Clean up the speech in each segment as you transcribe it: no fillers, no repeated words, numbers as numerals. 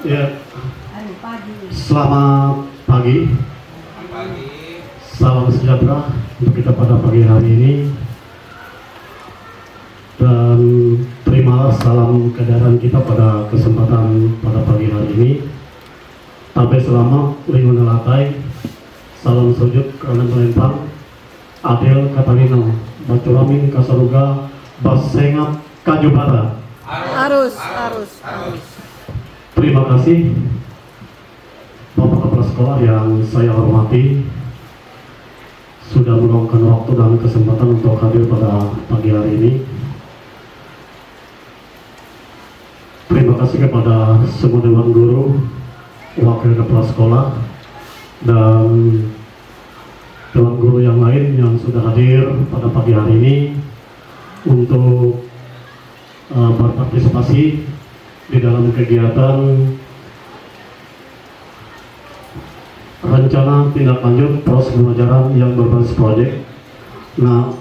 Ya, selamat pagi. Salam sejahtera untuk kita pada pagi hari ini. Dan terimalah salam keadaan kita pada kesempatan pada pagi hari ini. Tabe selamat lingkungan latai. Salam sujud karena melempar. Adel Katalino, Baculamin Kasaruga, Basengat Kajubata. Harus. Terima kasih Bapak Kepala Sekolah yang saya hormati sudah meluangkan waktu dan kesempatan untuk hadir pada pagi hari ini. Terima kasih kepada semua Dewan Guru, Wakil Kepala Sekolah, dan Dewan Guru yang lain yang sudah hadir pada pagi hari ini untuk berpartisipasi di dalam kegiatan rencana tindak lanjut proses pembelajaran yang berbasis proyek. Nah,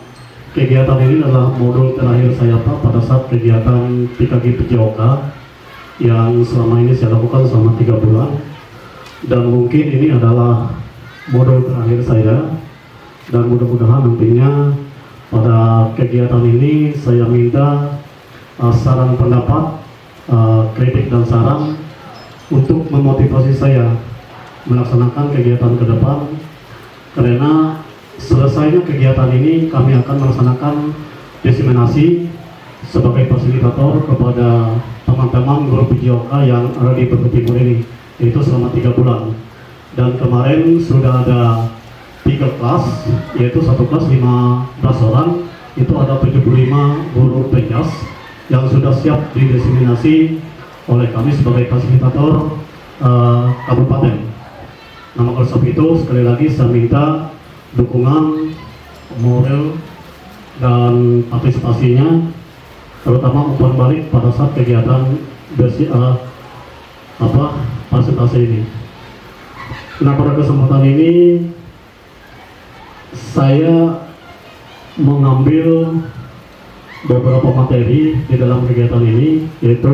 kegiatan ini adalah modul terakhir saya Pak pada saat kegiatan PKG PJOK yang selama ini saya lakukan selama 3 bulan, dan mungkin ini adalah modul terakhir saya, dan mudah-mudahan nantinya pada kegiatan ini saya minta saran pendapat, kritik dan saran untuk memotivasi saya melaksanakan kegiatan ke depan, karena selesainya kegiatan ini kami akan melaksanakan diseminasi sebagai fasilitator kepada teman-teman guru PJOK yang ada di Batu Timur ini, yaitu selama 3 bulan. Dan kemarin sudah ada 3 kelas, yaitu satu kelas 15 orang, itu ada 75 guru penjas yang sudah siap didiseminasi oleh kami sebagai fasilitator kabupaten. Nah, oleh sebab itu sekali lagi saya minta dukungan moral dan partisipasinya, terutama umpan balik pada saat kegiatan partisipasi ini. Nah, pada kesempatan ini saya mengambil beberapa materi di dalam kegiatan ini, yaitu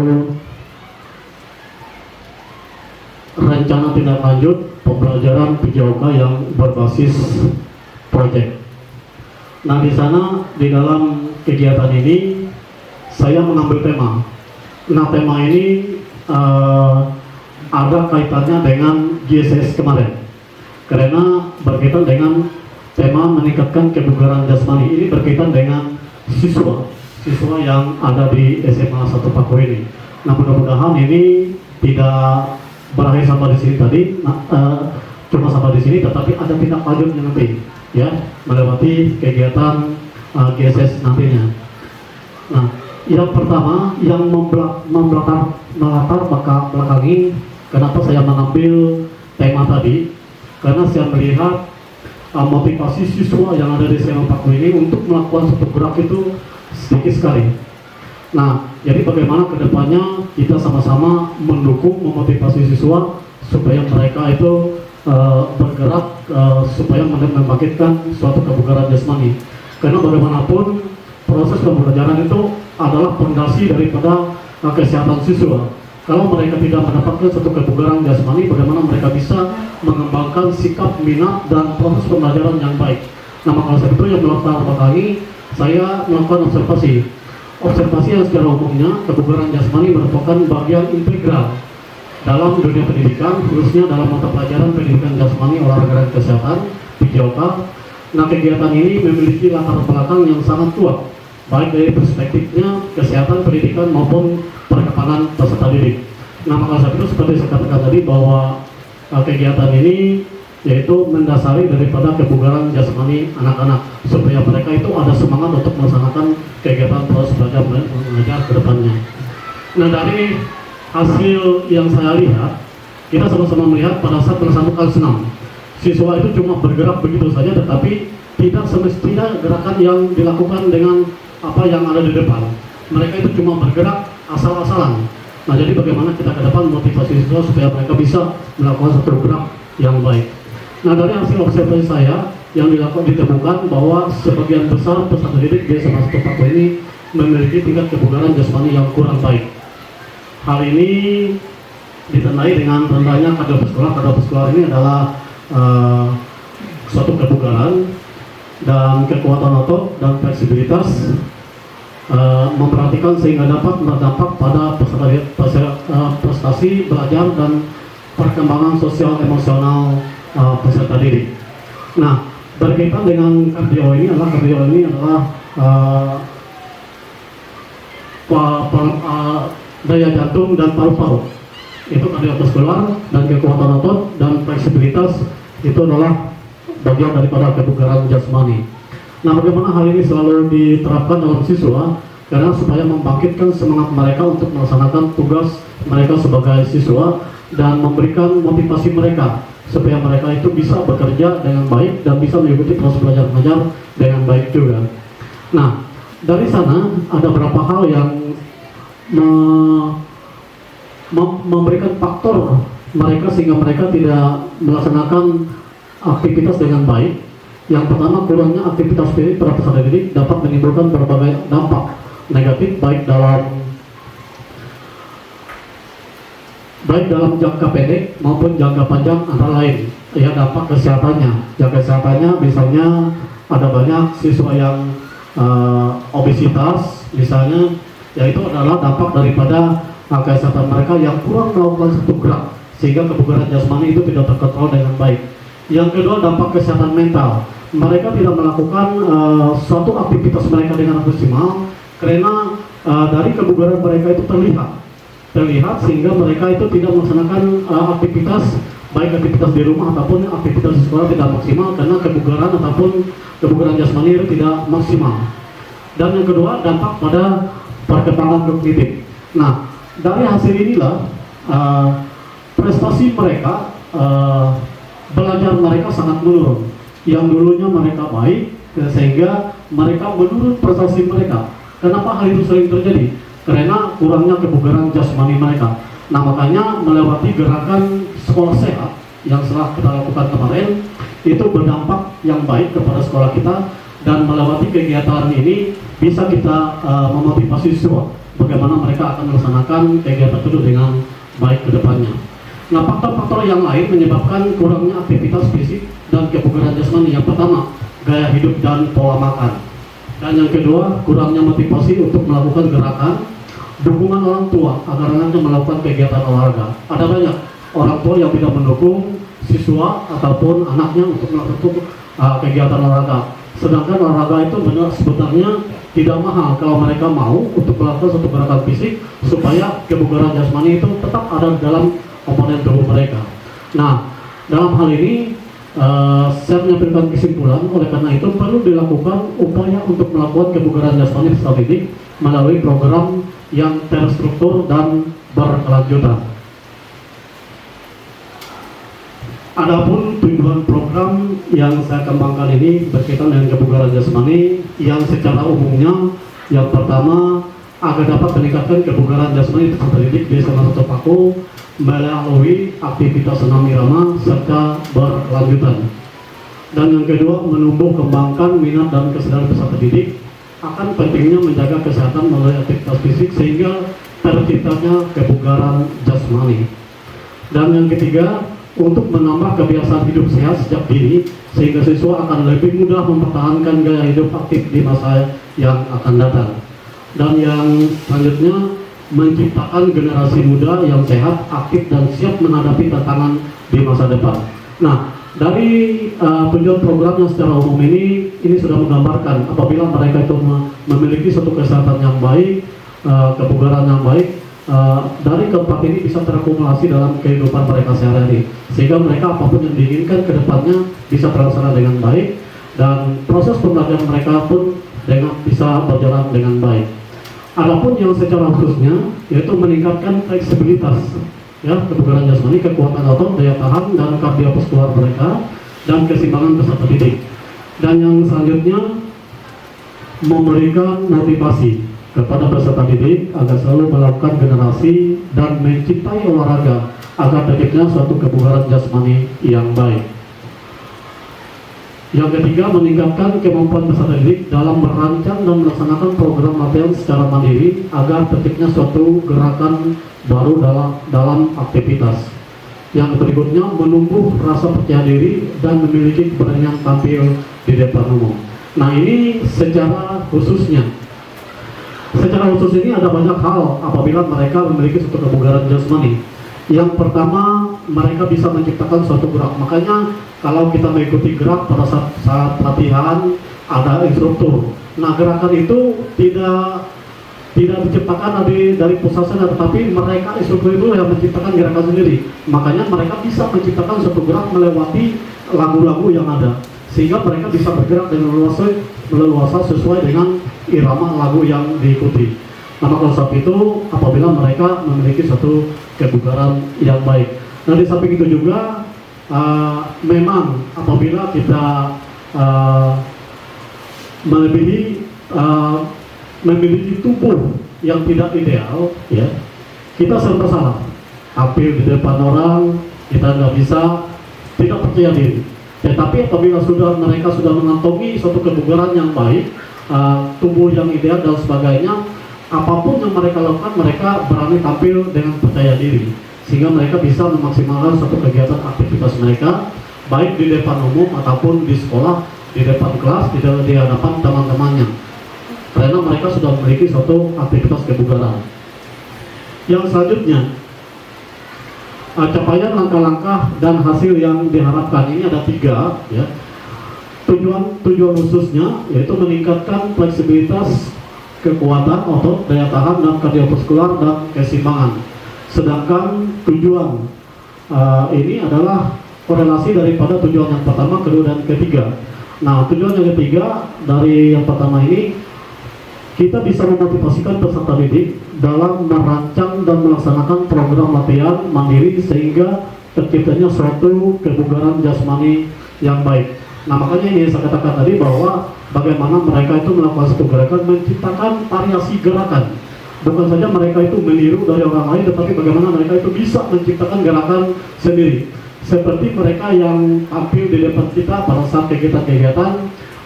rencana tindak lanjut pembelajaran PJOK yang berbasis proyek. Nah, di sana di dalam kegiatan ini saya mengambil tema. Nah, tema ini ada kaitannya dengan GSS kemarin, karena berkaitan dengan tema meningkatkan kebugaran jasmani. Ini berkaitan dengan siswa yang ada di SMA 1 Paku ini. Nah, mudah-mudahan ini tidak berakhir sampai di sini tadi, cuma sampai di sini, tetapi ada tindak lanjutnya nanti, ya, melewati kegiatan GSS nantinya. Nah, yang pertama yang melatar belakangi kenapa saya mengambil tema tadi, karena saya melihat motivasi siswa yang ada di SMA Paku ini untuk melakukan satu gerak itu sedikit sekali. Nah, jadi bagaimana kedepannya kita sama-sama mendukung, memotivasi siswa supaya mereka itu bergerak supaya membangkitkan suatu kebugaran jasmani. Karena bagaimanapun proses pembelajaran itu adalah fondasi daripada kesehatan siswa. Kalau mereka tidak mendapatkan suatu kebugaran jasmani, bagaimana mereka bisa mengembangkan sikap, minat, dan proses pembelajaran yang baik. Nah, maka oleh itu yang melatar belakangi saya melakukan observasi yang secara umumnya kebugaran jasmani merupakan bagian integral dalam dunia pendidikan, khususnya dalam mata pelajaran pendidikan jasmani, olahraga dan kesehatan PJOK. Nah, kegiatan ini memiliki latar belakang yang sangat kuat, baik dari perspektifnya kesehatan pendidikan maupun perkembangan peserta didik. Nah, maka saat itu seperti saya katakan tadi bahwa kegiatan ini yaitu mendasari daripada kebugaran jasmani anak-anak, supaya mereka itu ada semangat untuk melaksanakan kegiatan proses belajar mengajar ke depannya. Nah, dari hasil yang saya lihat, kita sama-sama melihat pada saat melaksanakan senam, siswa itu cuma bergerak begitu saja, tetapi tidak semestinya gerakan yang dilakukan dengan apa yang ada di depan. Mereka itu cuma bergerak asal-asalan. Nah, jadi bagaimana kita ke depan motivasi siswa supaya mereka bisa melakukan satu gerak yang baik. Nah, dari hasil observasi saya yang ditemukan bahwa sebagian besar peserta didik di SMA 1 Paku ini memiliki tingkat kebugaran jasmani yang kurang baik. Hal ini ditandai dengan rendahnya kardiovaskular. Kardiovaskular ini adalah suatu kebugaran dan kekuatan otot dan fleksibilitas, memperhatikan sehingga dapat berdampak pada prestasi belajar dan perkembangan sosial emosional peserta didik. Nah, berkaitan dengan kardio ini adalah daya jantung dan paru-paru. Itu kardiovaskular, dan kekuatan otot dan fleksibilitas itu adalah bagian daripada kebugaran jasmani. Nah, bagaimana hal ini selalu diterapkan dalam siswa? Karena supaya membangkitkan semangat mereka untuk melaksanakan tugas mereka sebagai siswa dan memberikan motivasi mereka supaya mereka itu bisa bekerja dengan baik dan bisa mengikuti proses belajar mengajar dengan baik juga. Nah, dari sana ada beberapa hal yang memberikan faktor mereka sehingga mereka tidak melaksanakan aktivitas dengan baik. Yang pertama, kurangnya aktivitas fisik pada peserta didik dapat menimbulkan berbagai dampak negatif baik dalam jangka pendek maupun jangka panjang, antara lain ya dampak kesehatannya. Jangka kesehatannya misalnya ada banyak siswa yang obesitas misalnya, yaitu adalah dampak daripada kesehatan mereka yang kurang melakukan satu gerak sehingga kebugaran jasmani itu tidak terkontrol dengan baik. Yang kedua, dampak kesehatan mental. Mereka tidak melakukan suatu aktivitas mereka dengan maksimal karena dari kebugaran mereka itu terlihat sehingga mereka itu tidak melaksanakan aktivitas, baik aktivitas di rumah ataupun aktivitas di sekolah tidak maksimal karena kebugaran ataupun kebugaran jasmani itu tidak maksimal. Dan yang kedua, dampak pada perkembangan kognitif. Nah, dari hasil inilah prestasi mereka, belajar mereka sangat menurun. Yang dulunya mereka baik, sehingga mereka menurun prestasi mereka. Kenapa hal itu sering terjadi? Karena kurangnya kebugaran jasmani mereka. Nah, makanya melewati gerakan sekolah sehat yang telah kita lakukan kemarin itu berdampak yang baik kepada sekolah kita, dan melewati kegiatan ini bisa kita memotivasi siswa bagaimana mereka akan melaksanakan kegiatan itu dengan baik ke depannya. Nah, faktor-faktor yang lain menyebabkan kurangnya aktivitas fisik dan kebugaran jasmani. Yang pertama, gaya hidup dan pola makan. Dan yang kedua, kurangnya motivasi untuk melakukan gerakan. Dukungan orang tua agar anaknya melakukan kegiatan olahraga. Ada banyak orang tua yang tidak mendukung siswa ataupun anaknya untuk melakukan kegiatan olahraga. Sedangkan olahraga itu sebenarnya tidak mahal kalau mereka mau untuk melakukan satu gerakan fisik supaya kebugaran jasmani itu tetap ada dalam komponen tubuh mereka. Nah, dalam hal ini saya menyampaikan kesimpulan, oleh karena itu perlu dilakukan upaya untuk melakukan kebugaran jasmani peserta didik melalui program yang terstruktur dan berkelanjutan. Adapun tujuan program yang saya kembangkan ini berkaitan dengan kebugaran jasmani yang secara umumnya, yang pertama agar dapat meningkatkan kebugaran jasmani peserta didik di SMA 1 Paku melalui aktivitas senam irama serta berkelanjutan. Dan yang kedua, menumbuh kembangkan minat dan kesadaran peserta didik akan pentingnya menjaga kesehatan melalui aktivitas fisik sehingga terciptanya kebugaran jasmani. Dan yang ketiga, untuk menambah kebiasaan hidup sehat sejak dini sehingga siswa akan lebih mudah mempertahankan gaya hidup aktif di masa yang akan datang. Dan yang selanjutnya, menciptakan generasi muda yang sehat, aktif, dan siap menghadapi tantangan di masa depan. Nah, dari tujuan program yang secara umum ini sudah menggambarkan apabila mereka itu memiliki suatu kesehatan yang baik, kebugaran yang baik, dari keempat ini bisa terakumulasi dalam kehidupan mereka sehari-hari, sehingga mereka apapun yang diinginkan ke depannya bisa terlaksana dengan baik, dan proses pembelajaran mereka pun bisa berjalan dengan baik. Adapun yang secara khususnya yaitu meningkatkan fleksibilitas, ya, kebugaran jasmani, kekuatan otot, daya tahan, dan kardiovaskular mereka, dan keseimbangan peserta didik. Dan yang selanjutnya, memberikan motivasi kepada peserta didik agar selalu melakukan generasi dan mencintai olahraga agar terciptanya suatu kebugaran jasmani yang baik. Yang ketiga, meningkatkan kemampuan peserta didik dalam merancang dan melaksanakan program latihan secara mandiri agar terciptanya suatu gerakan baru dalam aktivitas. Yang berikutnya, menumbuh rasa percaya diri dan memiliki keberanian tampil di depan umum. Nah, ini secara khusus ini ada banyak hal apabila mereka memiliki suatu kebugaran jasmani. Yang pertama, mereka bisa menciptakan suatu gerak. Makanya kalau kita mengikuti gerak pada saat latihan ada instruktur. Nah, gerakan itu tidak diciptakan dari pusat sana, tetapi mereka instruktur itu yang menciptakan gerakan sendiri. Makanya mereka bisa menciptakan suatu gerak melewati lagu-lagu yang ada, sehingga mereka bisa bergerak dengan leluasa sesuai dengan irama lagu yang diikuti. Nah, oleh sebab itu apabila mereka memiliki satu kebugaran yang baik. Nah, di samping itu juga memang apabila kita memiliki tubuh yang tidak ideal, ya, kita serba salah. Tampil di depan orang, kita nggak bisa, tidak percaya diri. Tetapi apabila mereka sudah mengantongi suatu kebugaran yang baik, tubuh yang ideal dan sebagainya, apapun yang mereka lakukan, mereka berani tampil dengan percaya diri, sehingga mereka bisa memaksimalkan suatu kegiatan aktivitas mereka, baik di depan umum ataupun di sekolah, di depan kelas, di hadapan teman-temannya, karena mereka sudah memiliki suatu aktivitas kebugaran. Yang selanjutnya, capaian langkah-langkah dan hasil yang diharapkan ini ada 3, ya. Tujuan khususnya yaitu meningkatkan fleksibilitas, kekuatan otot, daya tahan, dan kardiovaskular, dan keseimbangan. Sedangkan tujuan ini adalah korelasi daripada tujuan yang pertama, kedua, dan ketiga. Nah, tujuan yang ketiga dari yang pertama ini, kita bisa memotivasikan peserta didik dalam merancang dan melaksanakan program latihan mandiri sehingga terciptanya suatu kebugaran jasmani yang baik. Nah, makanya ini saya katakan tadi bahwa bagaimana mereka itu melakukan satu gerakan, menciptakan variasi gerakan. Bukan saja mereka itu meniru dari orang lain, tetapi bagaimana mereka itu bisa menciptakan gerakan sendiri. Seperti mereka yang tampil di depan kita pada saat kegiatan-kegiatan,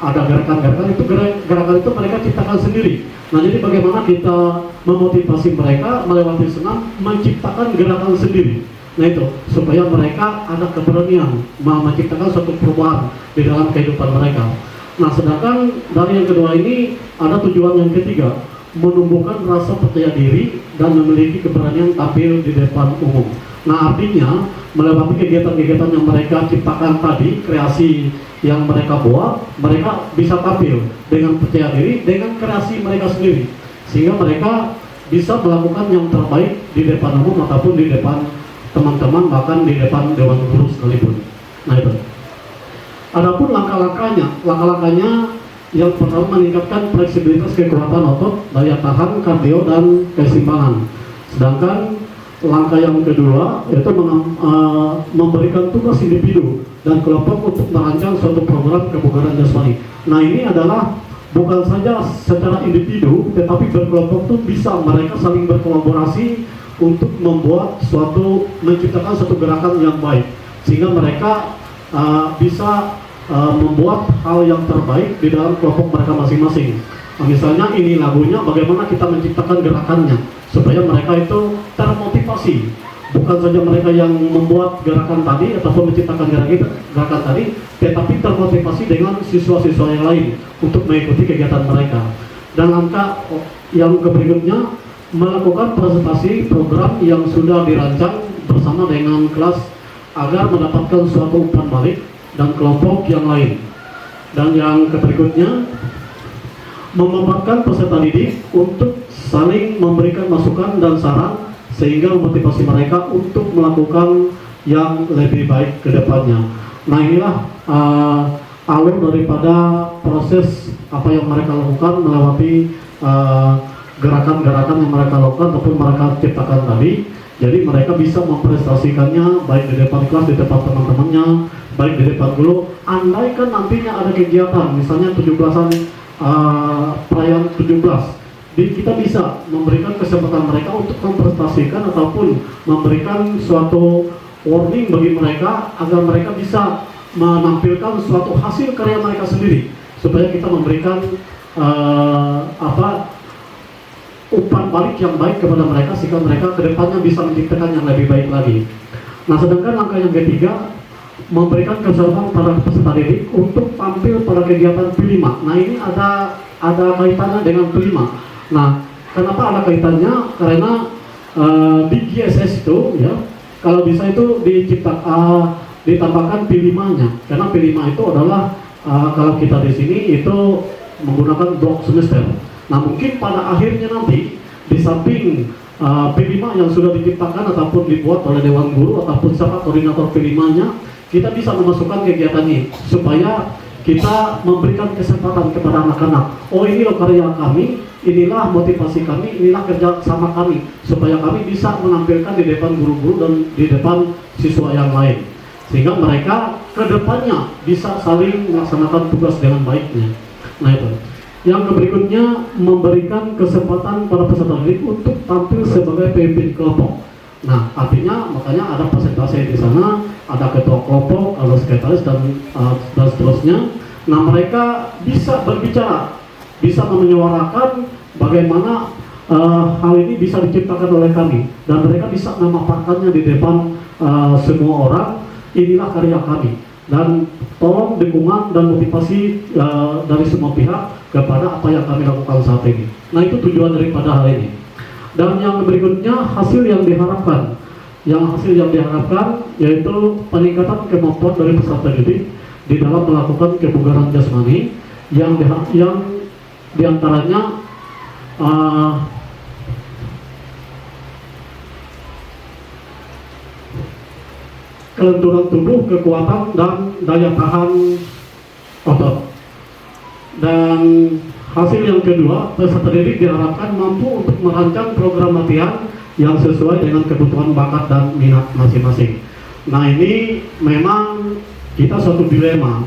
ada gerakan-gerakan itu, gerakan itu mereka ciptakan sendiri. Nah, jadi bagaimana kita memotivasi mereka melewati senam menciptakan gerakan sendiri. Nah, itu supaya mereka ada keberanian menciptakan suatu perubahan di dalam kehidupan mereka. Nah, sedangkan dari yang kedua ini ada tujuan yang ketiga, menumbuhkan rasa percaya diri dan memiliki keberanian tampil di depan umum. Nah, artinya melewati kegiatan-kegiatan yang mereka ciptakan tadi, kreasi yang mereka buat, mereka bisa tampil dengan percaya diri dengan kreasi mereka sendiri, sehingga mereka bisa melakukan yang terbaik di depan umum ataupun di depan teman-teman, bahkan di depan dewan guru sekalipun. Nah, itu. Adapun langkah-langkahnya yang pertama, meningkatkan fleksibilitas, kekuatan otot, daya tahan, kardio, dan keseimbangan. Sedangkan langkah yang kedua yaitu memberikan tugas individu dan kelompok untuk merancang suatu program kebugaran jasmani. Nah, ini adalah bukan saja secara individu, tetapi berkelompok itu bisa mereka saling berkolaborasi untuk menciptakan suatu gerakan yang baik, sehingga mereka bisa membuat hal yang terbaik di dalam kelompok mereka masing-masing. Nah, misalnya ini lagunya, bagaimana kita menciptakan gerakannya supaya mereka itu termotivasi. Bukan saja mereka yang membuat gerakan tadi ataupun menciptakan gerakan tadi, tetapi termotivasi dengan siswa-siswa yang lain untuk mengikuti kegiatan mereka. Dan langkah yang berikutnya, melakukan presentasi program yang sudah dirancang bersama dengan kelas agar mendapatkan suatu umpan balik dan kelompok yang lain. Dan yang berikutnya, memaparkan peserta didik untuk saling memberikan masukan dan saran sehingga memotivasi mereka untuk melakukan yang lebih baik ke depannya. Nah, inilah alur daripada proses apa yang mereka lakukan melewati gerakan-gerakan yang mereka lakukan ataupun mereka ciptakan tadi. Jadi mereka bisa memprestasikannya baik di depan kelas, di depan teman-temannya, baik di depan guru. Andaikan nantinya ada kegiatan, misalnya 17-an, perayaan 17, kita bisa memberikan kesempatan mereka untuk memprestasikan ataupun memberikan suatu warning bagi mereka agar mereka bisa menampilkan suatu hasil karya mereka sendiri, supaya kita memberikan umpan balik yang baik kepada mereka, sehingga mereka kedepannya bisa menciptakan yang lebih baik lagi. Nah, sedangkan langkah yang ketiga, memberikan kesempatan para peserta didik untuk tampil pada kegiatan P5. Nah, ini ada kaitannya dengan P5. Nah, kenapa ada kaitannya? Karena di GSS itu, ya, kalau bisa itu ditambahkan P5-nya, karena P5 itu adalah kalau kita di sini itu menggunakan blok semester. Nah, mungkin pada akhirnya nanti di samping P5 yang sudah diciptakan ataupun dibuat oleh Dewan Guru ataupun siapa koordinator P5-nya, kita bisa memasukkan kegiatan ini supaya kita memberikan kesempatan kepada anak-anak. Oh, ini loh karya kami, inilah motivasi kami, inilah kerja sama kami, supaya kami bisa menampilkan di depan guru-guru dan di depan siswa yang lain, sehingga mereka kedepannya bisa saling melaksanakan tugas dengan baiknya. Nah, itu. Yang berikutnya, memberikan kesempatan pada peserta didik untuk tampil sebagai pemimpin kelompok. Nah, artinya makanya ada presentasi di sana, ada ketua kelompok, ada sekretaris dan seterusnya. Nah, mereka bisa berbicara, bisa menyuarakan bagaimana hal ini bisa diciptakan oleh kami, dan mereka bisa memaparkannya di depan semua orang. Inilah karya kami, dan tolong dukungan dan motivasi dari semua pihak kepada apa yang kami lakukan saat ini. Nah, itu tujuan daripada hal ini. Dan yang berikutnya, hasil yang diharapkan. Yang diharapkan yaitu peningkatan kemampuan dari peserta didik di dalam melakukan kebugaran jasmani, yang diantaranya kelenturan tubuh, kekuatan dan daya tahan otot. Dan hasil yang kedua, peserta didik diharapkan mampu untuk merancang program latihan yang sesuai dengan kebutuhan bakat dan minat masing-masing. Nah, ini memang kita suatu dilema.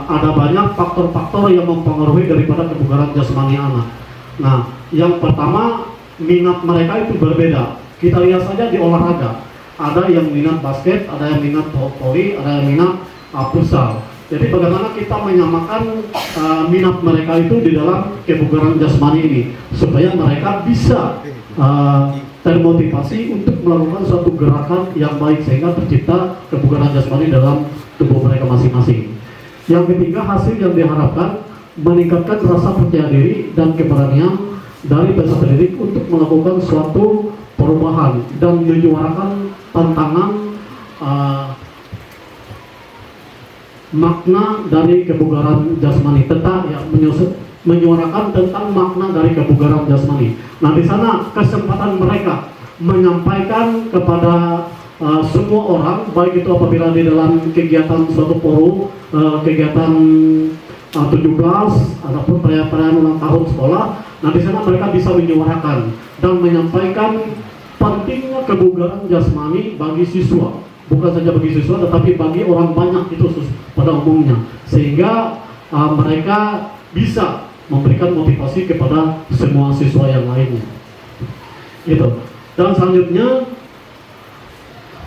Ada banyak faktor-faktor yang mempengaruhi daripada kebugaran jasmani anak. Nah, yang pertama, minat mereka itu berbeda. Kita lihat saja di olahraga. Ada yang minat basket, ada yang minat voli, ada yang minat futsal. Jadi bagaimana kita menyamakan minat mereka itu di dalam kebugaran jasmani ini, supaya mereka bisa termotivasi untuk melakukan suatu gerakan yang baik, sehingga tercipta kebugaran jasmani dalam tubuh mereka masing-masing. Yang ketiga, hasil yang diharapkan meningkatkan rasa percaya diri dan keberanian dari peserta didik untuk melakukan suatu perubahan dan menyuarakan tantangan makna dari kebugaran jasmani, tentang ya, menyuarakan tentang makna dari kebugaran jasmani. Nah, di sana kesempatan mereka menyampaikan kepada semua orang, baik itu apabila di dalam kegiatan suatu forum, kegiatan 17 ataupun perayaan ulang tahun sekolah. Nah, di sana mereka bisa menyuarakan dan menyampaikan pentingnya kebugaran jasmani bagi siswa, bukan saja bagi siswa tetapi bagi orang banyak itu pada umumnya, sehingga mereka bisa memberikan motivasi kepada semua siswa yang lainnya. Gitu. Dan selanjutnya,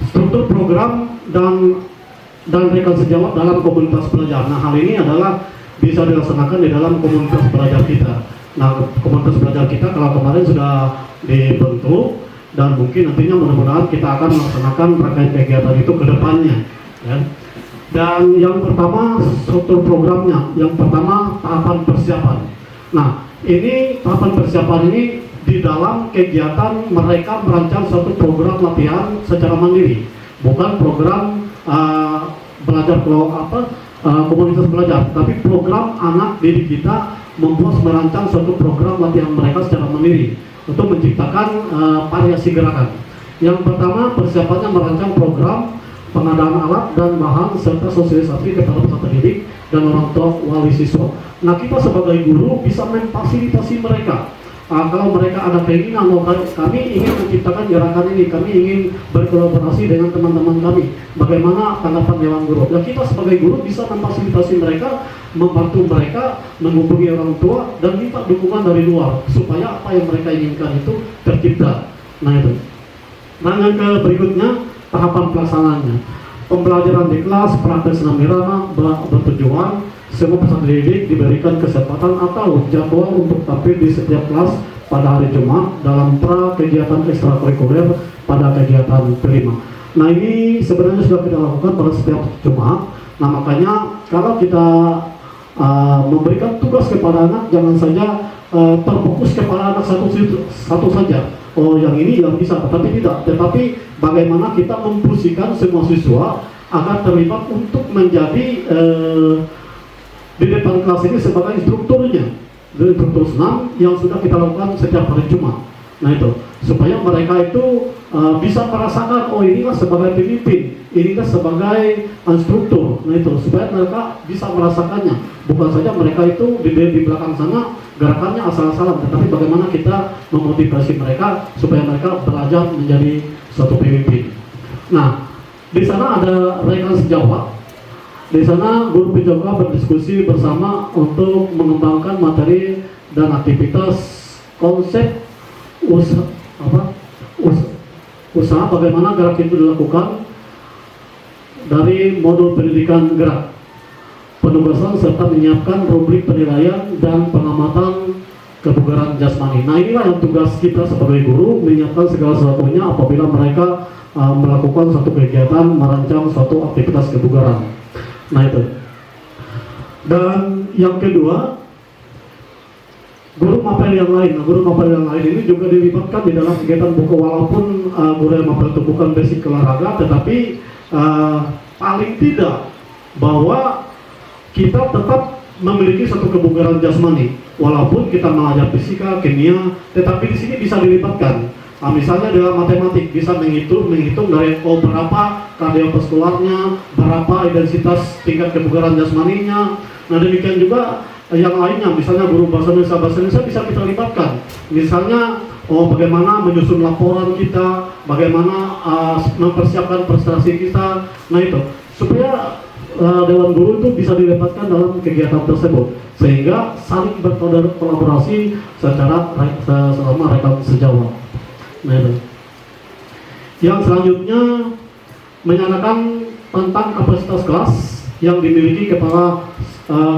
struktur program dan rekan sejawat dalam komunitas belajar. Nah, hal ini adalah bisa dilaksanakan di dalam komunitas belajar kita. Nah, komunitas belajar kita kalau kemarin sudah dibentuk, dan mungkin nantinya mudah-mudahan kita akan melaksanakan rangkaian kegiatan itu ke depannya, ya. Dan yang pertama, struktur programnya. Yang pertama, tahapan persiapan. Nah, ini tahapan persiapan ini di dalam kegiatan mereka merancang suatu program latihan secara mandiri, bukan program belajar komunitas belajar, tapi program anak didik kita merancang suatu program latihan mereka secara mandiri untuk menciptakan variasi gerakan. Yang pertama, persiapannya merancang program pengadaan alat dan bahan serta sosialisasi kepada peserta didik dan orang tua wali siswa. Nah, kita sebagai guru bisa memfasilitasi mereka. Kalau mereka ada keinginan, kami ingin menciptakan gerakan ini, kami ingin berkolaborasi dengan teman-teman kami, bagaimana tanggapan Dewan Guru. Nah, kita sebagai guru bisa memfasilitasi mereka, membantu mereka, menghubungi orang tua, dan minta dukungan dari luar, supaya apa yang mereka inginkan itu tercipta. Nah, itu. Nah, yang berikutnya, tahapan pelaksanaannya. pembelajaran di kelas, praktek senam irama bertujuan semua peserta didik diberikan kesempatan atau jadwal untuk tampil di setiap kelas pada hari Jumat dalam pra kegiatan ekstrakurikuler pada kegiatan kelima. Nah, ini sebenarnya sudah kita lakukan pada setiap Jumat. Nah, makanya kalau kita memberikan tugas kepada anak, jangan saja terfokus kepada anak satu saja. Oh, yang ini yang bisa, tetapi tidak. Tetapi bagaimana kita memfungsikan semua siswa agar terlibat untuk menjadi di depan kelas ini sebagai instrukturnya, instruktur senam yang sudah kita lakukan setiap hari Jumat. Nah, itu supaya mereka itu bisa merasakan, oh, inilah sebagai pemimpin, inilah sebagai instruktur. Nah, itu supaya mereka bisa merasakannya, bukan saja mereka itu di belakang sana gerakannya asal-asalan, tetapi bagaimana kita memotivasi mereka supaya mereka belajar menjadi suatu pemimpin. Nah, di sana ada rekan sejawat. Di sana guru penjaga berdiskusi bersama untuk mengembangkan materi dan aktivitas konsep usaha bagaimana gerak itu dilakukan dari modul pendidikan gerak, penugasan serta menyiapkan rubrik penilaian dan pengamatan kebugaran jasmani. Nah, inilah yang tugas kita sebagai guru, menyiapkan segala sesuatunya apabila mereka melakukan satu kegiatan, merancang suatu aktivitas kebugaran. Nah, itu. Dan yang kedua, guru mapel yang lain. Nah, guru mapel yang lain ini juga dilibatkan di dalam kegiatan buku, walaupun guru yang mapel itu bukan basic olahraga, tetapi paling tidak bahwa kita tetap memiliki satu kebugaran jasmani, walaupun kita mengajar fisika, kimia, tetapi di sini bisa dilibatkan. Misalnya dalam matematik bisa menghitung dari berapa kardiovaskularnya, berapa intensitas tingkat kebugaran jasmaninya. Nah, demikian juga yang lainnya, misalnya guru bahasa Indonesia bisa kita libatkan. Misalnya, bagaimana menyusun laporan kita, bagaimana mempersiapkan prestasi kita. Nah, itu supaya Dewan Guru itu bisa dilibatkan dalam kegiatan tersebut, sehingga saling berkolaborasi secara selama rekan sejawat. Nah, itu. Yang selanjutnya menyatakan tentang kapasitas kelas yang dimiliki kepala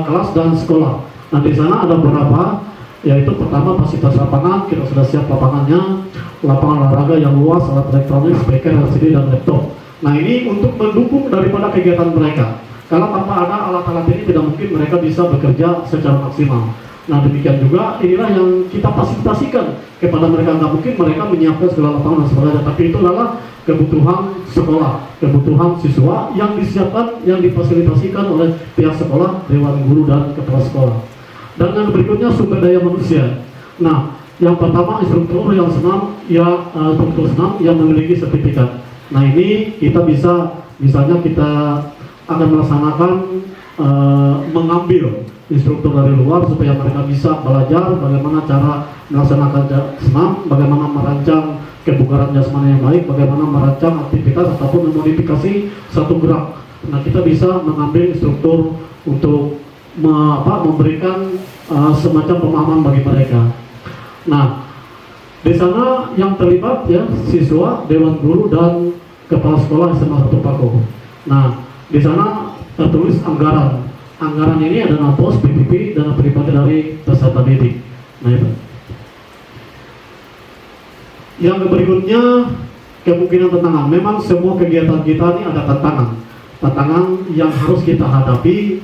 kelas dan sekolah. Nah, di sana ada beberapa, yaitu pertama fasilitas lapangan, kita sudah siap lapangannya, lapangan olahraga yang luas, alat elektronik, speaker, LCD, dan laptop. Nah, ini untuk mendukung daripada kegiatan mereka. Kalau tanpa ada alat-alat ini tidak mungkin mereka bisa bekerja secara maksimal. Nah, demikian juga inilah yang kita fasilitasikan kepada mereka. Nggak mungkin mereka menyiapkan segala lapangan dan sebagainya, tapi itu adalah kebutuhan sekolah, kebutuhan siswa yang disiapkan, yang difasilitasikan oleh pihak sekolah, dewan guru, dan kepala sekolah. Dan yang berikutnya sumber daya manusia. Nah, yang pertama instruktur yang senam, instruktur senam yang memiliki sertifikat. Nah, ini kita bisa, misalnya kita akan melaksanakan mengambil instruktur dari luar supaya mereka bisa belajar bagaimana cara melaksanakan senam, bagaimana merancang kebugaran jasmani yang baik, bagaimana merancang aktivitas ataupun memodifikasi satu gerak. Nah, kita bisa mengambil instruktur untuk memberikan semacam pemahaman bagi mereka. Nah, di sana yang terlibat ya siswa, dewan guru, dan kepala sekolah SMA 1 Pako. Nah, di sana tertulis anggaran. Anggaran ini ada pos, BPP, dana pribadi dari peserta didik. Nah, itu. Yang berikutnya kemungkinan tantangan. Memang semua kegiatan kita ini ada tantangan yang harus kita hadapi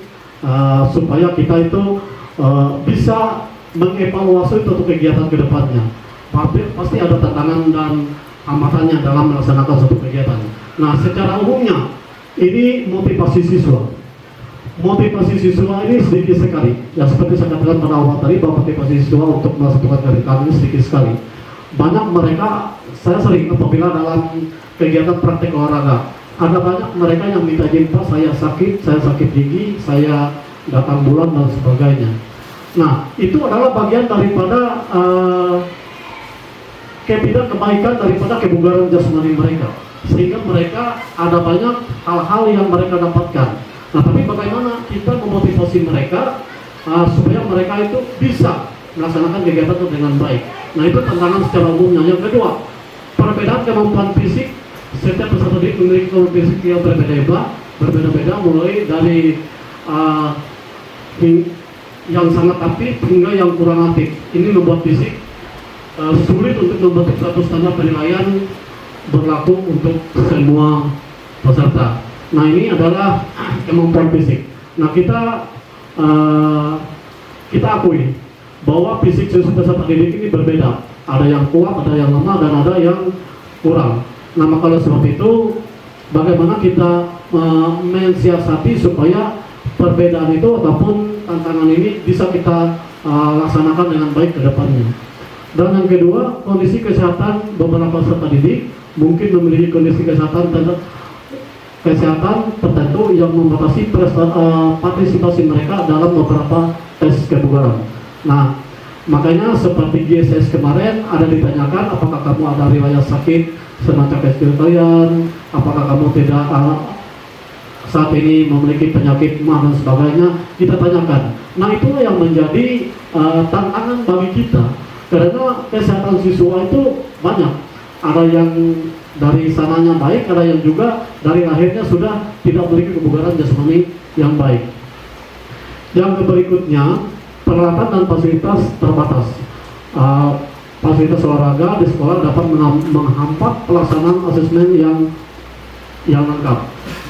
supaya kita itu bisa mengevaluasi untuk kegiatan kedepannya. Pasti ada tantangan dan hamatannya dalam melaksanakan suatu kegiatan. Nah, secara umumnya ini motivasi siswa. Motivasi siswa ini sedikit sekali. Ya, seperti saya katakan pada awal tadi bahwa motivasi siswa untuk melaksanakan kegiatan ini sedikit sekali. Banyak mereka, saya sering apabila dalam kegiatan praktek olahraga, ada banyak mereka yang minta izin, Pak, saya sakit gigi, saya datang bulan dan sebagainya. Nah, itu adalah bagian daripada kebaikan daripada kebugaran jasmani mereka, sehingga mereka ada banyak hal-hal yang mereka dapatkan. Nah, tapi bagaimana kita memotivasi mereka supaya mereka itu bisa melaksanakan kegiatan itu dengan baik. Nah, itu tantangan secara umumnya. Yang kedua, perbedaan kemampuan fisik setiap peserta didik memiliki kemampuan fisik yang berbeda-beda, mulai dari yang sangat aktif hingga yang kurang aktif. Ini membuat fisik sulit untuk membentuk satu standar penilaian berlaku untuk semua peserta. Nah, ini adalah kemampuan fisik. Nah, kita akui bahwa fisik peserta didik ini berbeda. Ada yang kuat, ada yang lemah, dan ada yang kurang. Nah, maka oleh sebab itu, bagaimana kita mensiasati supaya perbedaan itu ataupun tantangan ini bisa kita laksanakan dengan baik ke depannya. Dan yang kedua, kondisi kesehatan beberapa peserta didik mungkin memiliki kondisi kesehatan tertentu yang membatasi partisipasi mereka dalam beberapa tes kebugaran. Nah, makanya seperti GSS kemarin ada ditanyakan apakah kamu ada riwayat sakit semacam kalian, apakah kamu tidak saat ini memiliki penyakit mah dan sebagainya, kita tanyakan. Nah, itulah yang menjadi tantangan bagi kita, karena kesehatan siswa itu banyak. Ada yang dari sananya baik, ada yang juga dari lahirnya sudah tidak memiliki kebugaran jasmani yang baik. Yang berikutnya, peralatan dan fasilitas terbatas. Fasilitas olahraga di sekolah dapat menghambat pelaksanaan asesmen yang lengkap.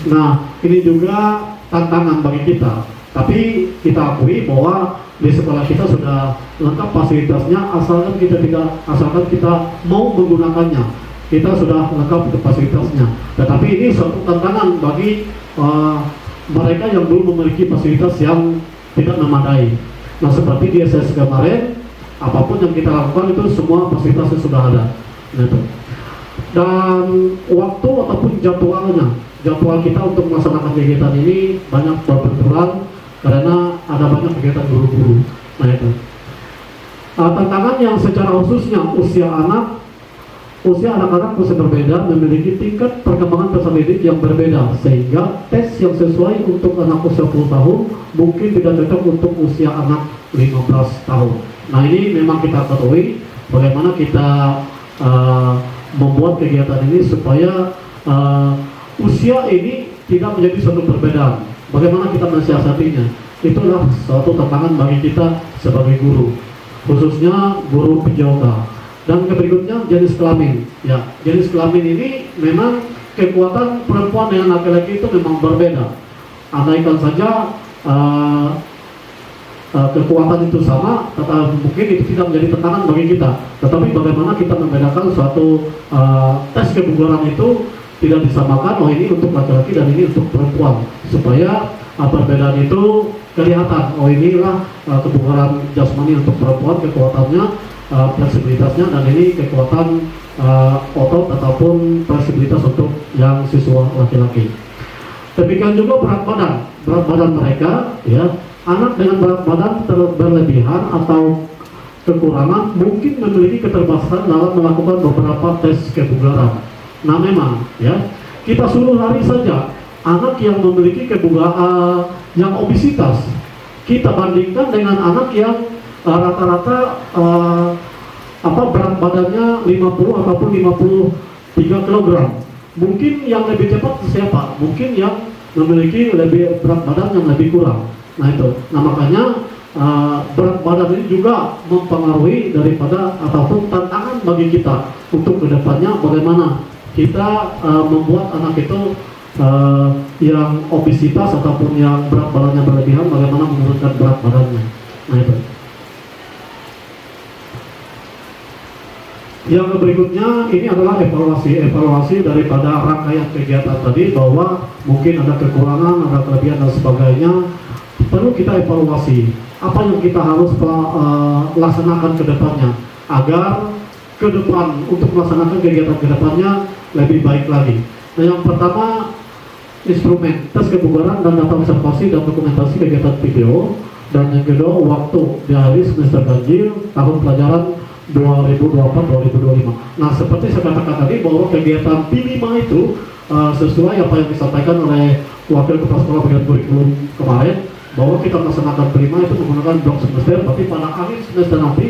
Nah, ini juga tantangan bagi kita. Tapi kita akui bahwa di sekolah kita sudah lengkap fasilitasnya, asalkan kita mau menggunakannya. Kita sudah lengkap untuk fasilitasnya. Tetapi ini suatu tantangan bagi mereka yang belum memiliki fasilitas yang tidak memadai. Nah, seperti di SS kemarin, apapun yang kita lakukan itu semua fasilitasnya sudah ada. Gitu. Dan waktu ataupun jadwal kita untuk melaksanakan kegiatan ini banyak berbenturan karena ada banyak kegiatan guru-guru. Nah, itu tantangan yang secara khususnya usia anak-anak masih berbeda, memiliki tingkat perkembangan peserta didik yang berbeda, sehingga tes yang sesuai untuk anak usia 10 tahun mungkin tidak cocok untuk usia anak 15 tahun. Nah, ini memang kita ketahui bagaimana kita membuat kegiatan ini supaya usia ini tidak menjadi suatu perbedaan. Bagaimana kita mensiasatinya? Itulah suatu tantangan bagi kita sebagai guru, khususnya guru PJOK. Dan berikutnya jenis kelamin. Ya, jenis kelamin ini memang kekuatan perempuan dengan laki-laki itu memang berbeda. Andaikan saja kekuatan itu sama, tetapi mungkin itu tidak menjadi tantangan bagi kita. Tetapi bagaimana kita membedakan suatu tes kebugaran itu tidak disamakan, oh ini untuk laki-laki dan ini untuk perempuan, supaya perbedaan itu kelihatan. Oh, inilah kebugaran jasmani untuk perempuan, kekuatannya, fleksibilitasnya, dan ini kekuatan otot ataupun fleksibilitas untuk yang siswa laki-laki. Demikian juga berat badan mereka, ya. Anak dengan berat badan berlebihan atau kekurangan mungkin memiliki keterbatasan dalam melakukan beberapa tes kebugaran. Nah, memang ya, kita suruh lari saja anak yang memiliki kebugaran yang obesitas, kita bandingkan dengan anak yang rata-rata berat badannya 50 ataupun 53 kg. Mungkin yang lebih cepat siapa? Mungkin yang memiliki lebih berat badan yang lebih kurang. Nah, itu. Nah, makanya berat badan ini juga mempengaruhi daripada ataupun tantangan bagi kita untuk kedepannya bagaimana kita membuat anak itu yang obesitas ataupun yang berat badannya berlebihan, bagaimana menurunkan berat badannya. Nah, itu. Yang berikutnya ini adalah evaluasi daripada rangkaian kegiatan tadi, bahwa mungkin ada kekurangan, ada kelebihan dan sebagainya. Perlu kita evaluasi apa yang kita harus laksanakan ke depannya agar ke depan untuk melaksanakan kegiatan ke depannya lebih baik lagi. Nah, yang pertama, instrumen tes kebugaran dan data observasi dan dokumentasi kegiatan video. Dan yang kedua, waktu di hari semester ganjil tahun pelajaran 2024-2025. Nah, seperti saya katakan tadi bahwa kegiatan P5 itu sesuai apa yang disampaikan oleh Wakil Kepala Sekolah Bagian Kurikulum kemarin, bahwa kita melaksanakan P5 itu menggunakan blok semester, tapi pada akhir semester nanti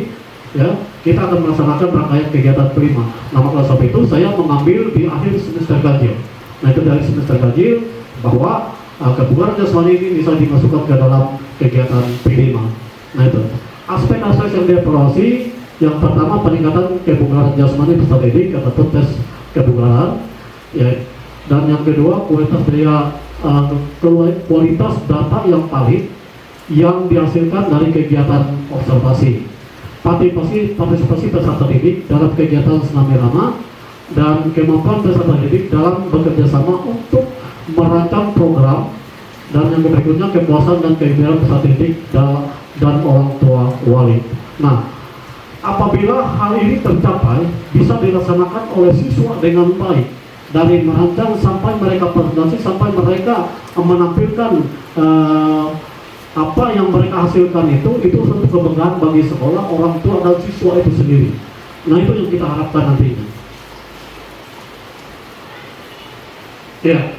ya kita akan melaksanakan rangkaian kegiatan kelima. Nah, maka sebab itu saya mengambil di akhir semester ganjil. Nah, itu dari semester ganjil bahwa kebugaran jasmani ini bisa dimasukkan ke dalam kegiatan P5. Nah, itu aspek-aspek yang dievaluasi, yang pertama peningkatan kebugaran jasmani peserta didik ataupun tes kebugaran, ya, dan yang kedua kualitas data yang valid yang dihasilkan dari kegiatan observasi, partisipasi peserta didik dalam kegiatan senam irama, dan kemampuan peserta didik dalam bekerja sama untuk merancang program, dan yang berikutnya kepuasan dan kegembiraan peserta didik dan orang tua wali. Nah, apabila hal ini tercapai, bisa dilaksanakan oleh siswa dengan baik, dari merancang sampai mereka presentasi, sampai mereka menampilkan apa yang mereka hasilkan itu satu kebanggaan bagi sekolah, orang tua, dan siswa itu sendiri. Nah, itu yang kita harapkan nantinya. Ya,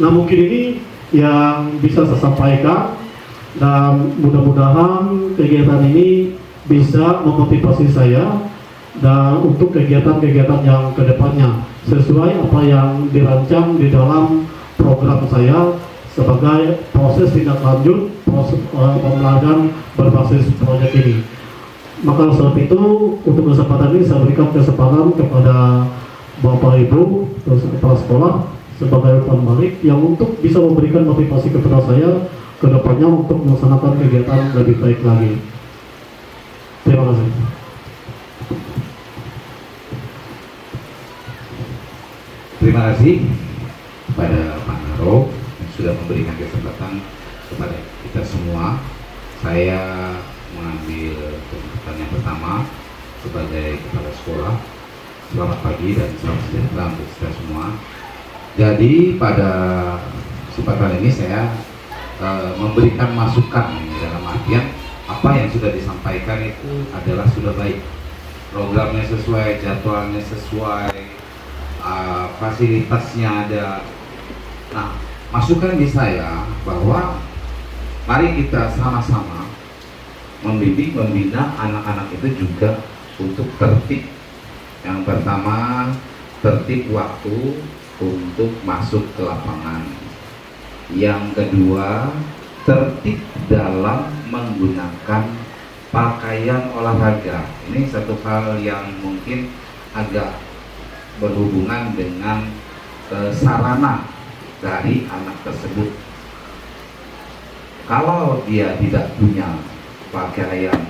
nah mungkin ini yang bisa saya sampaikan, dan mudah-mudahan kegiatan ini bisa memotivasi saya dan untuk kegiatan-kegiatan yang kedepannya sesuai apa yang dirancang di dalam program saya sebagai proses tindak lanjut proses pembelajaran berbasis proyek ini. Maka sebab itu untuk kesempatan ini saya berikan kesempatan kepada Bapak Ibu terus kepala sekolah sebagai umpan balik yang untuk bisa memberikan motivasi kepada saya ke depannya untuk melaksanakan kegiatan lebih baik lagi. Terima kasih. Terima kasih kepada Pak Naro yang sudah memberikan kesempatan kepada kita semua. Saya mengambil kesempatan yang pertama sebagai kepala sekolah. Selamat pagi dan salam sejahtera untuk kita semua. Jadi pada kesempatan ini saya memberikan masukan dalam artian apa yang sudah disampaikan itu adalah sudah baik, programnya sesuai, jadwalnya sesuai, fasilitasnya ada. Nah, masukan di saya bahwa mari kita sama-sama membimbing, membina anak-anak itu juga untuk tertib. Yang pertama, tertib waktu untuk masuk ke lapangan. Yang kedua, tertib dalam menggunakan pakaian olahraga. Ini satu hal yang mungkin agak berhubungan dengan sarana dari anak tersebut. Kalau dia tidak punya pakaian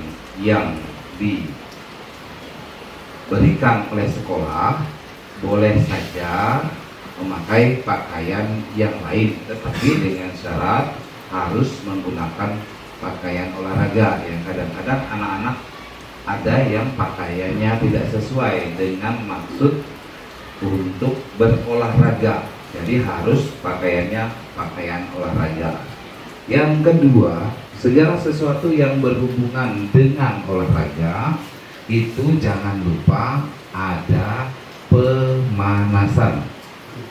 yang diberikan oleh sekolah, boleh saja memakai pakaian yang lain, tetapi dengan syarat harus menggunakan pakaian olahraga. Yang kadang-kadang anak-anak ada yang pakaiannya tidak sesuai dengan maksud untuk berolahraga, jadi harus pakaiannya pakaian olahraga. Yang kedua, segala sesuatu yang berhubungan dengan olahraga itu jangan lupa ada pemanasan.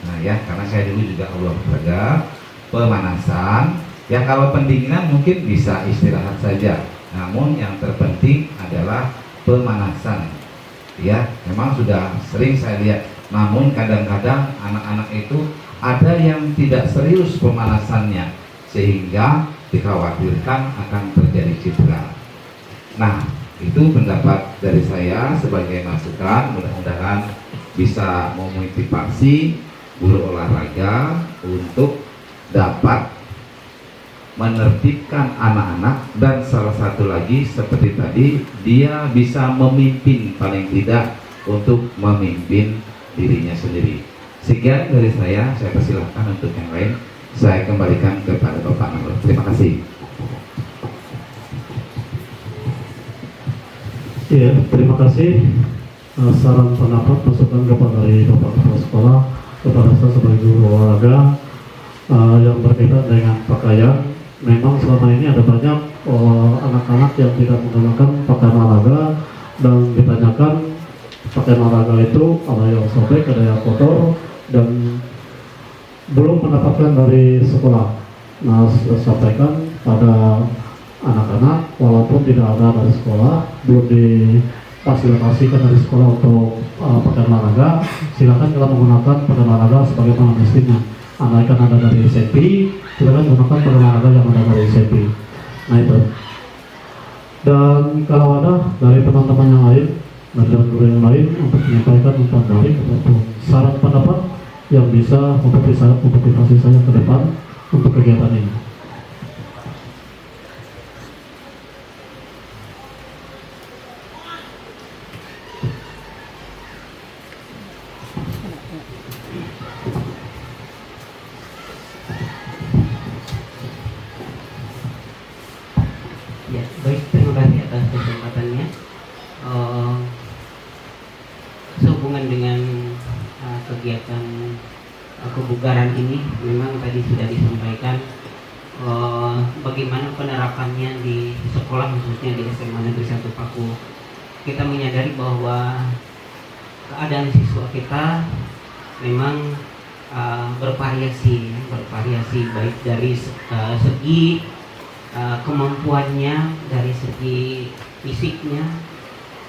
Nah ya, karena saya dulu juga olahraga, pemanasan. Ya kalau pendinginan mungkin bisa istirahat saja, namun yang terpenting adalah pemanasan. Ya, memang sudah sering saya lihat. Namun kadang-kadang anak-anak itu ada yang tidak serius pemanasannya, sehingga dikhawatirkan akan terjadi cedera. Nah, itu pendapat dari saya sebagai masukan. Mudah-mudahan bisa memotivasi guru olahraga untuk dapat menertibkan anak-anak, dan salah satu lagi seperti tadi, dia bisa memimpin, paling tidak untuk memimpin dirinya sendiri. Sekian dari saya persilahkan untuk yang lain saya kembalikan kepada Bapak Naro. Terima kasih. Ya, terima kasih. Saran pendapat masukan kepada dari Bapak Kepala Sekolah kepada saya sebagai guru olahraga yang berkaitan dengan pakaian. Memang selama ini ada banyak anak-anak yang tidak menggunakan pakaian olahraga, dan ditanyakan pakaian olahraga itu ada yang sobek, ada yang kotor, dan belum mendapatkan dari sekolah. Nah, saya sampaikan pada anak-anak, walaupun tidak ada dari sekolah, belum fasilitasikan dari sekolah untuk pakaian olahraga, silakan kalau menggunakan pakaian olahraga sebagaimana mestinya. Andaikan ada dari SMP, silakan gunakan pakaian olahraga yang ada dari SMP. Nah itu. Dan kalau ada dari teman-teman yang lain, dari guru yang lain untuk menyampaikan umpan balik ataupun saran pendapat yang bisa motivasi saya ke depan untuk kegiatan ini. Ya, baik, terima kasih atas kesempatannya. Sehubungan dengan kegiatan kebugaran ini, memang tadi sudah disampaikan bagaimana penerapannya di sekolah, khususnya di SMA Negeri 1 Paku. Kita menyadari bahwa keadaan siswa kita memang bervariasi baik dari segi kemampuannya, dari segi fisiknya,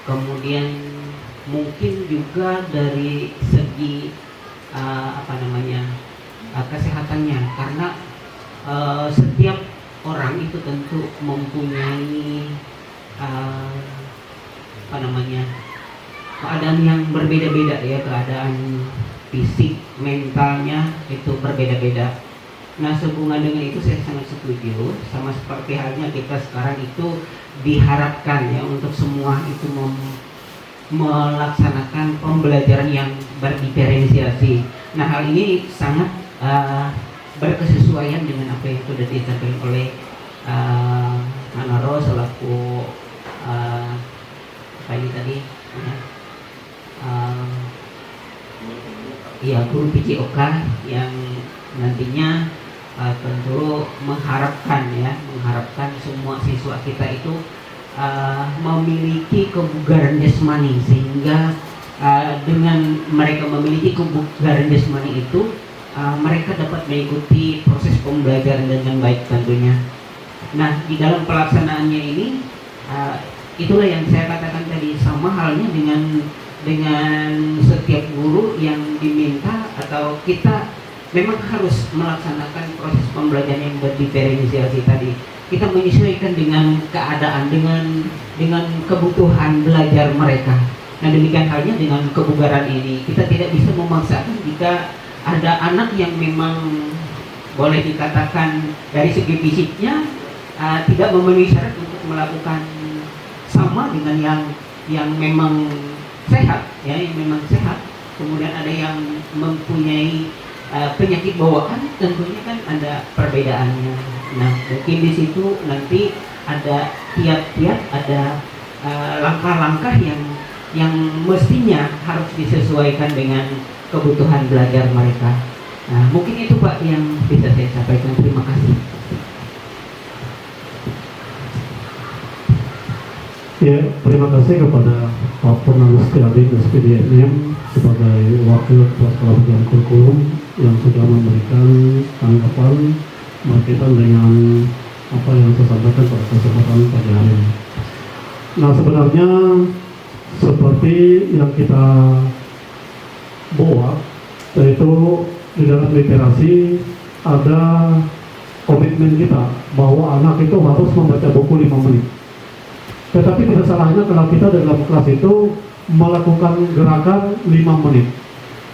kemudian mungkin juga dari segi kesehatannya, karena setiap orang itu tentu mempunyai keadaan yang berbeda-beda ya, keadaan fisik, mentalnya itu berbeda-beda. Nah, sehubungan dengan itu saya sangat setuju, sama seperti halnya kita sekarang itu diharapkan ya untuk semua itu melaksanakan pembelajaran yang berdiferensiasi. Nah, hal ini sangat berkesesuaian dengan apa yang sudah disampaikan oleh Manaro selaku guru PJOK yang nantinya tentu mengharapkan semua siswa kita itu memiliki kebugaran jasmani, sehingga dengan mereka memiliki kebugaran jasmani itu mereka dapat mengikuti proses pembelajaran dengan baik tentunya. Nah, di dalam pelaksanaannya ini itulah yang saya katakan tadi, sama halnya dengan setiap guru yang diminta atau kita memang harus melaksanakan proses pembelajaran yang berdiferensiasi tadi. Kita menyesuaikan dengan keadaan, dengan kebutuhan belajar mereka. Nah, demikian halnya dengan kebugaran ini. Kita tidak bisa memaksakan jika ada anak yang memang boleh dikatakan dari segi fisiknya tidak memenuhi syarat untuk melakukan sama dengan yang memang sehat, ya, yang memang sehat. Kemudian ada yang mempunyai penyakit bawaan, tentunya kan ada perbedaannya. Nah, mungkin di situ nanti ada kiat-kiat, ada langkah-langkah yang mestinya harus disesuaikan dengan kebutuhan belajar mereka. Nah, mungkin itu Pak yang bisa saya sampaikan. Terima kasih. Ya, terima kasih kepada Pak Purnagus Setiadi SPDM sebagai Wakil Ketua Sekolah Bidang Kurikulum yang sudah memberikan tanggapan berkaitan dengan apa yang saya sampaikan pada kesempatan pagi hari ini. Nah, sebenarnya seperti yang kita bawa, yaitu di dalam literasi ada komitmen kita bahwa anak itu harus membaca buku 5 menit. Tetapi tidak salahnya kalau kita dalam kelas itu melakukan gerakan 5 menit.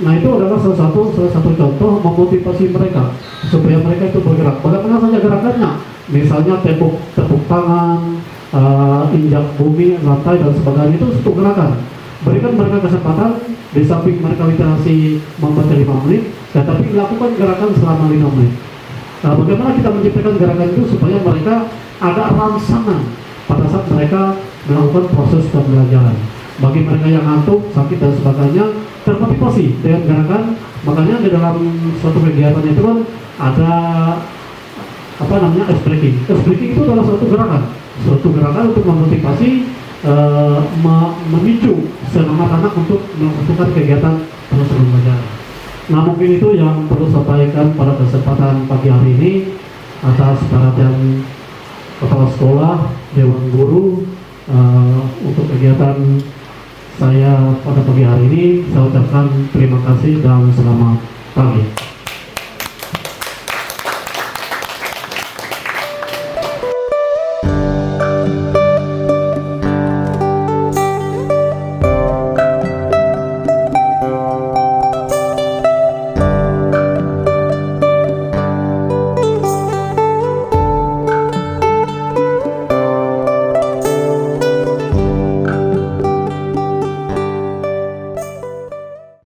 Nah, itu adalah salah satu contoh memotivasi mereka supaya mereka itu bergerak. Bagaimana saja gerakannya? Misalnya tepuk tangan, injak bumi, lantai dan sebagainya, itu satu gerakan. Berikan mereka kesempatan, di samping mereka literasi membaca 5 menit, tetapi lakukan gerakan selama 5 menit. Nah, bagaimana kita menciptakan gerakan itu supaya mereka ada rangsangan pada saat mereka melakukan proses pembelajaran. Bagi mereka yang ngantuk, sakit dan sebagainya, termotivasi dengan gerakan. Makanya di dalam suatu kegiatan itu kan ada ice breaking. Ice breaking itu adalah suatu gerakan untuk memotivasi, memicu semangat anak untuk melakukan kegiatan proses pembelajaran. Nah, mungkin itu yang perlu saya sampaikan pada kesempatan pagi hari ini atas perhatian Kepala Sekolah, Dewan Guru untuk kegiatan saya pada pagi hari ini saya ucapkan terima kasih dan selamat pagi.